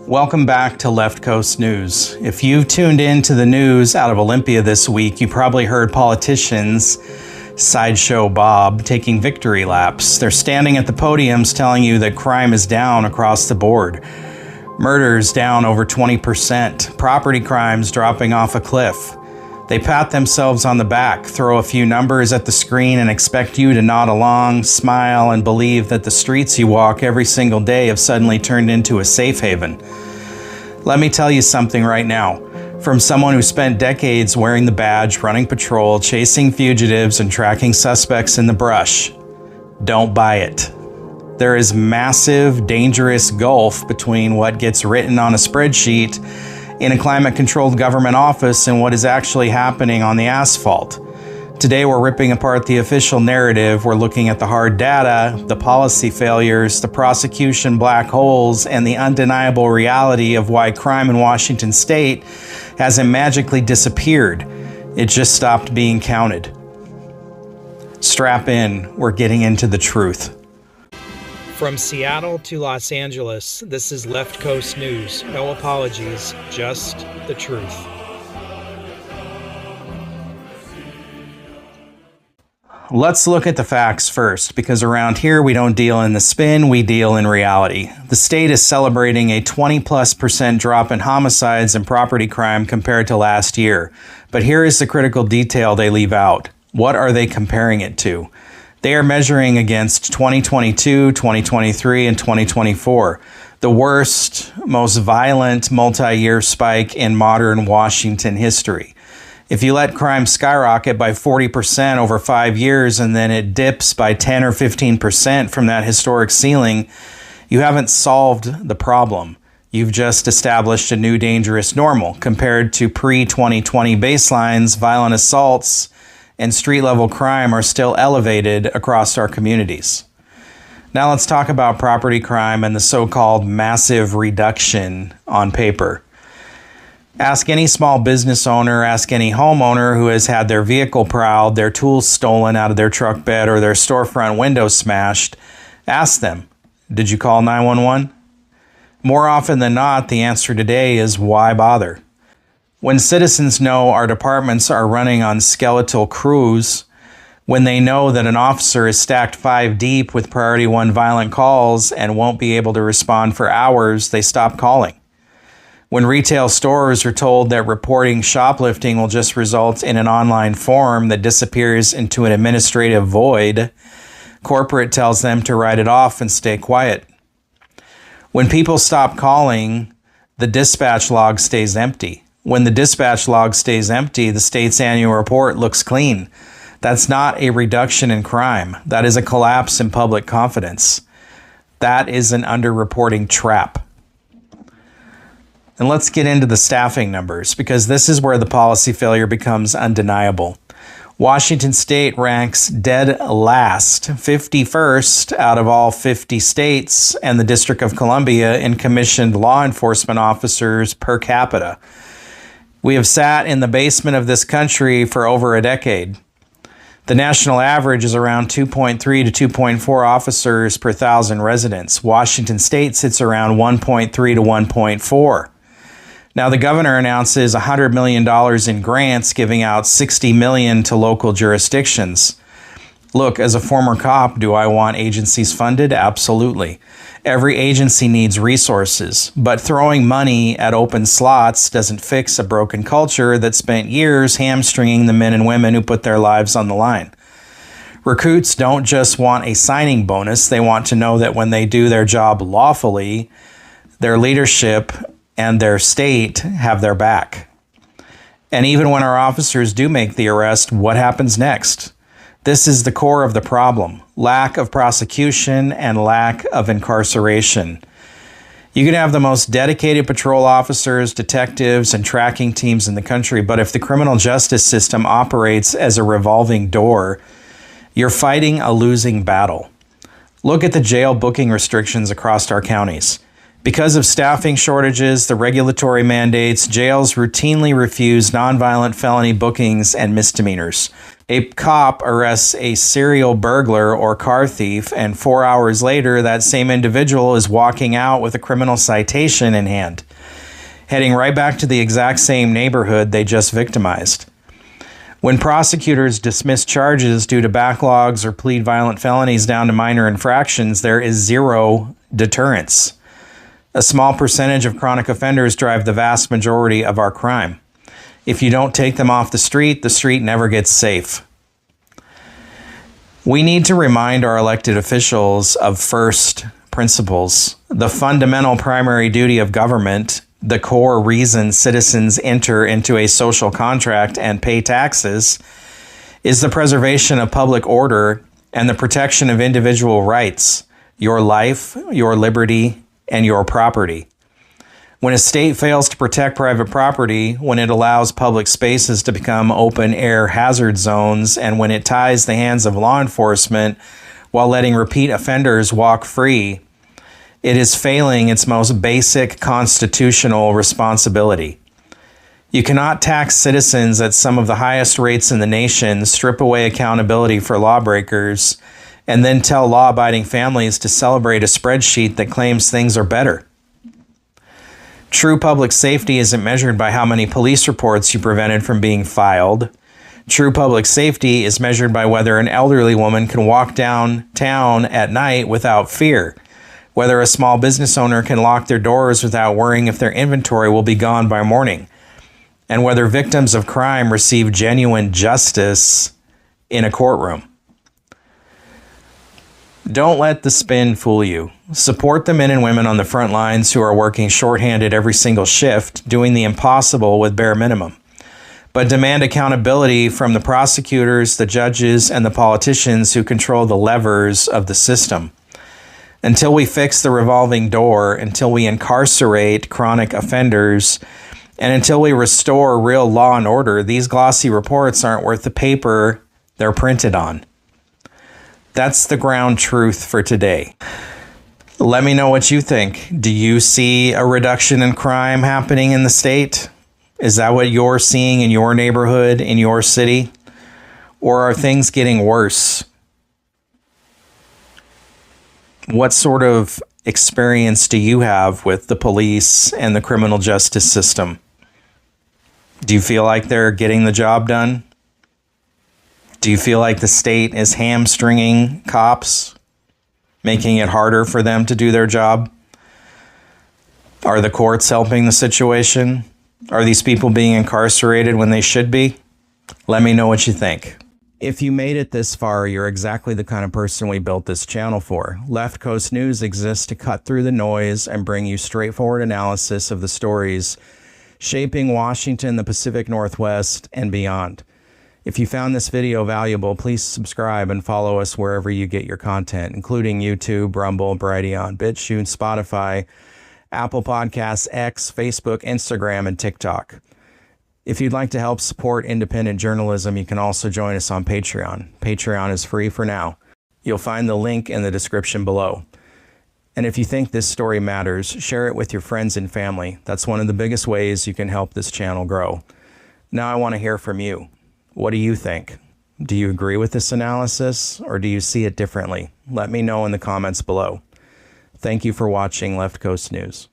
Welcome back to Left Coast News. If you've tuned in to the news out of Olympia this week, you probably heard politicians, Sideshow Bob, taking victory laps. They're standing at the podiums telling you that crime is down across the board. Murders down over 20%. Property crimes dropping off a cliff. They pat themselves on the back, throw a few numbers at the screen, and expect you to nod along, smile, and believe that the streets you walk every single day have suddenly turned into a safe haven. Let me tell you something right now. From someone who spent decades wearing the badge, running patrol, chasing fugitives, and tracking suspects in the brush. Don't buy it. There is massive, dangerous gulf between what gets written on a spreadsheet in a climate-controlled government office and what is actually happening on the asphalt. Today we're ripping apart the official narrative. We're looking at the hard data, the policy failures, the prosecution black holes, and the undeniable reality of why crime in Washington state hasn't magically disappeared. It just stopped being counted. Strap in, we're getting into the truth. From Seattle to Los Angeles, this is Left Coast News. No apologies, just the truth. Let's look at the facts first, because around here we don't deal in the spin, we deal in reality. The state is celebrating a 20+% drop in homicides and property crime compared to last year. But here is the critical detail they leave out. What are they comparing it to? They are measuring against 2022, 2023, and 2024, the worst, most violent multi-year spike in modern Washington history. If you let crime skyrocket by 40% over 5 years and then it dips by 10 or 15% from that historic ceiling, you haven't solved the problem. You've just established a new dangerous normal. Compared to pre-2020 baselines, violent assaults and street-level crime are still elevated across our communities. Now let's talk about property crime and the so-called massive reduction on paper. Ask any small business owner, ask any homeowner who has had their vehicle prowled, their tools stolen out of their truck bed, or their storefront window smashed. Ask them, did you call 911? More often than not, the answer today is why bother? When citizens know our departments are running on skeletal crews, when they know that an officer is stacked 5 deep with priority 1 violent calls and won't be able to respond for hours, they stop calling. When retail stores are told that reporting shoplifting will just result in an online form that disappears into an administrative void, corporate tells them to write it off and stay quiet. When people stop calling, the dispatch log stays empty. When the dispatch log stays empty, the state's annual report looks clean. That's not a reduction in crime. That is a collapse in public confidence. That is an underreporting trap. And let's get into the staffing numbers, because this is where the policy failure becomes undeniable. Washington state ranks dead last, 51st out of all 50 states, and the District of Columbia in commissioned law enforcement officers per capita. We have sat in the basement of this country for over a decade. The national average is around 2.3 to 2.4 officers per 1,000 residents. Washington state sits around 1.3 to 1.4. Now, the governor announces $100 million in grants, giving out $60 million to local jurisdictions. Look, as a former cop, do I want agencies funded? Absolutely. Every agency needs resources, but throwing money at open slots doesn't fix a broken culture that spent years hamstringing the men and women who put their lives on the line. Recruits don't just want a signing bonus, they want to know that when they do their job lawfully, their leadership and their state have their back. And even when our officers do make the arrest, what happens next? This is the core of the problem: lack of prosecution and lack of incarceration. You can have the most dedicated patrol officers, detectives, and tracking teams in the country, but if the criminal justice system operates as a revolving door, you're fighting a losing battle. Look at the jail booking restrictions across our counties. Because of staffing shortages, the regulatory mandates, jails routinely refuse nonviolent felony bookings and misdemeanors. A cop arrests a serial burglar or car thief, and 4 hours later, that same individual is walking out with a criminal citation in hand, heading right back to the exact same neighborhood they just victimized. When prosecutors dismiss charges due to backlogs or plead violent felonies down to minor infractions, there is zero deterrence. A small percentage of chronic offenders drive the vast majority of our crime. If you don't take them off the street never gets safe. We need to remind our elected officials of first principles. The fundamental primary duty of government, the core reason citizens enter into a social contract and pay taxes, is the preservation of public order and the protection of individual rights, your life, your liberty, and your property. When a state fails to protect private property, when it allows public spaces to become open-air hazard zones, and when it ties the hands of law enforcement while letting repeat offenders walk free, it is failing its most basic constitutional responsibility. You cannot tax citizens at some of the highest rates in the nation, strip away accountability for lawbreakers, and then tell law-abiding families to celebrate a spreadsheet that claims things are better. True public safety isn't measured by how many police reports you prevented from being filed. True public safety is measured by whether an elderly woman can walk downtown at night without fear, whether a small business owner can lock their doors without worrying if their inventory will be gone by morning, and whether victims of crime receive genuine justice in a courtroom. Don't let the spin fool you. Support the men and women on the front lines who are working shorthanded every single shift, doing the impossible with bare minimum. But demand accountability from the prosecutors, the judges, and the politicians who control the levers of the system. Until we fix the revolving door, until we incarcerate chronic offenders, and until we restore real law and order, these glossy reports aren't worth the paper they're printed on. That's the ground truth for today. Let me know what you think. Do you see a reduction in crime happening in the state? Is that what you're seeing in your neighborhood, in your city? Or are things getting worse? What sort of experience do you have with the police and the criminal justice system? Do you feel like they're getting the job done? Do you feel like the state is hamstringing cops, making it harder for them to do their job? Are the courts helping the situation? Are these people being incarcerated when they should be? Let me know what you think. If you made it this far, you're exactly the kind of person we built this channel for. Left Coast News exists to cut through the noise and bring you straightforward analysis of the stories shaping Washington, the Pacific Northwest, and beyond. If you found this video valuable, please subscribe and follow us wherever you get your content, including YouTube, Rumble, Brighteon, BitChute, Spotify, Apple Podcasts, X, Facebook, Instagram, and TikTok. If you'd like to help support independent journalism, you can also join us on Patreon. Patreon is free for now. You'll find the link in the description below. And if you think this story matters, share it with your friends and family. That's one of the biggest ways you can help this channel grow. Now I want to hear from you. What do you think? Do you agree with this analysis, or do you see it differently? Let me know in the comments below. Thank you for watching Left Coast News.